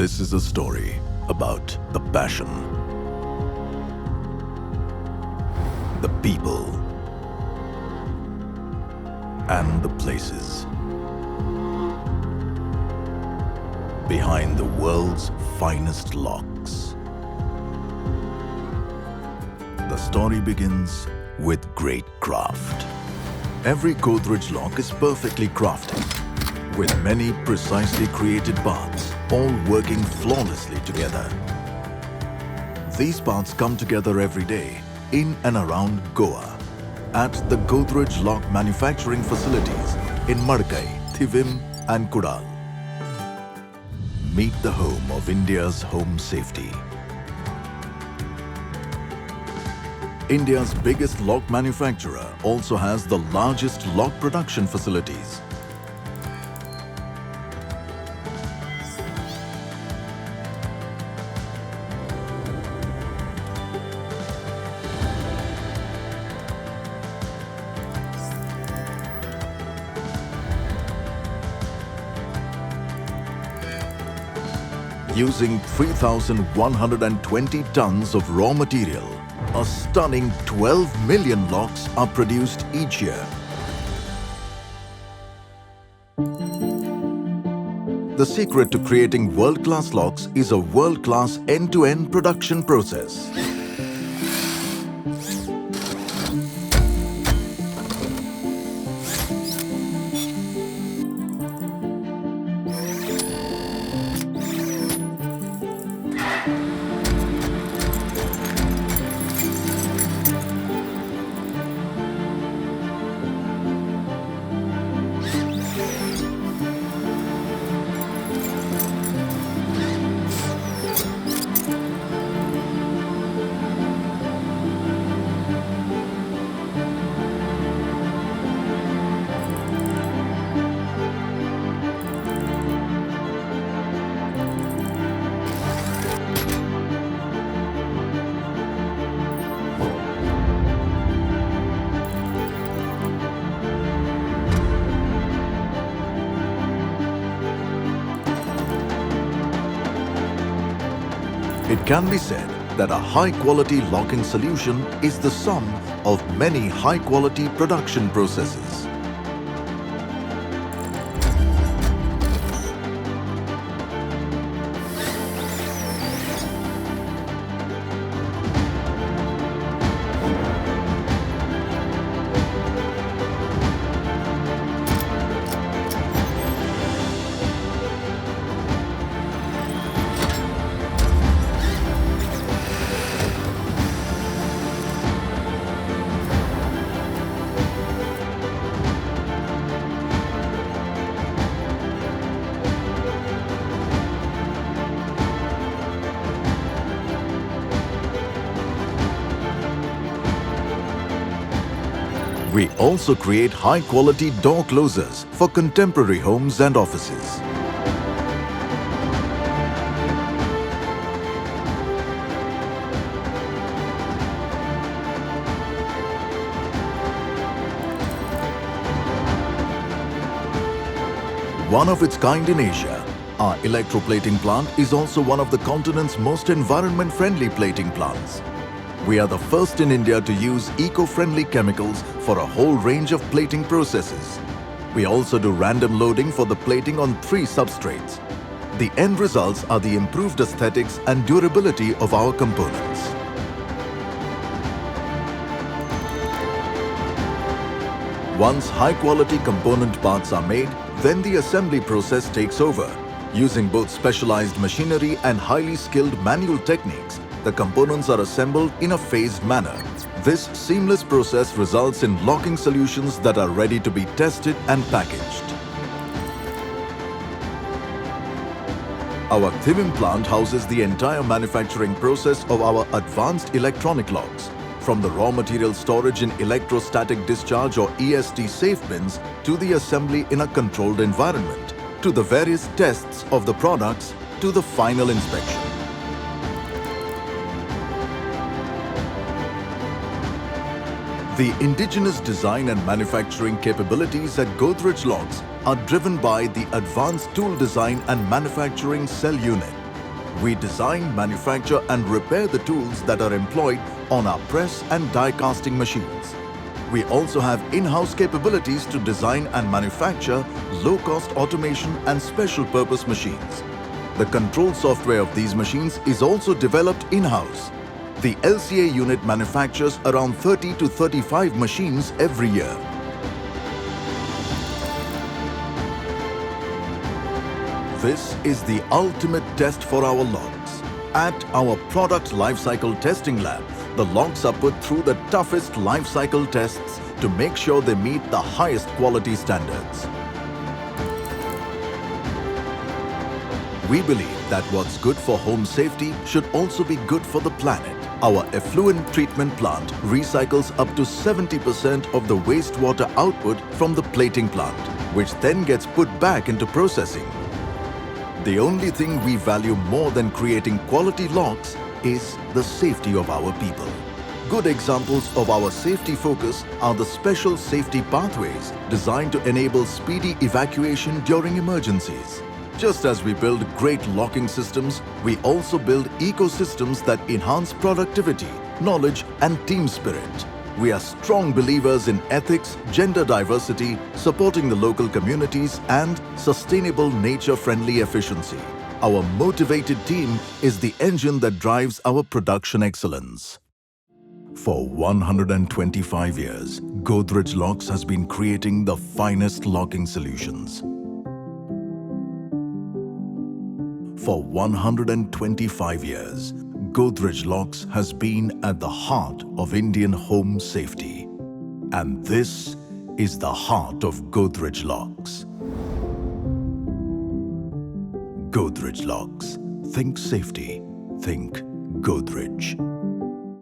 This is a story about the passion, the people, and the places behind the world's finest locks. The story begins with great craft. Every Godrej lock is perfectly crafted, with many precisely created parts, all working flawlessly together. These parts come together every day in and around Goa at the Godrej Lock manufacturing facilities in Madkai, Thivim and Kudal. Meet the home of India's home safety. India's biggest lock manufacturer also has the largest lock production facilities. Using 3,120 tons of raw material, a stunning 12 million locks are produced each year. The secret to creating world-class locks is a world-class end-to-end production process. It can be said that a high-quality locking solution is the sum of many high-quality production processes. We also create high-quality door closers for contemporary homes and offices. One of its kind in Asia, our electroplating plant is also one of the continent's most environment-friendly plating plants. We are the first in India to use eco-friendly chemicals for a whole range of plating processes. We also do random loading for the plating on 3 substrates. The end results are the improved aesthetics and durability of our components. Once high-quality component parts are made, then the assembly process takes over. Using both specialized machinery and highly skilled manual techniques, the components are assembled in a phased manner. This seamless process results in locking solutions that are ready to be tested and packaged. Our Thivim plant houses the entire manufacturing process of our advanced electronic locks, from the raw material storage in electrostatic discharge or ESD safe bins to the assembly in a controlled environment, to the various tests of the products to the final inspection. The indigenous design and manufacturing capabilities at Godrej Locks are driven by the advanced tool design and manufacturing cell unit, We design, manufacture and repair the tools that are employed on our press and die casting machines. We also have in-house capabilities to design and manufacture low-cost automation and special purpose machines. The control software of these machines is also developed in-house. The LCA unit manufactures around 30 to 35 machines every year. This is the ultimate test for our locks. At our product lifecycle testing lab, the locks are put through the toughest lifecycle tests to make sure they meet the highest quality standards. We believe that what's good for home safety should also be good for the planet. Our effluent treatment plant recycles up to 70% of the wastewater output from the plating plant, which then gets put back into processing. The only thing we value more than creating quality locks is the safety of our people. Good examples of our safety focus are the special safety pathways designed to enable speedy evacuation during emergencies. Just as we build great locking systems, we also build ecosystems that enhance productivity, knowledge and team spirit. We are strong believers in ethics, gender diversity, supporting the local communities and sustainable nature-friendly efficiency. Our motivated team is the engine that drives our production excellence. For 125 years, Godrej Locks has been creating the finest locking solutions. For 125 years, Godrej Locks has been at the heart of Indian home safety. And this is the heart of Godrej Locks. Godrej Locks. Think safety. Think Godrej.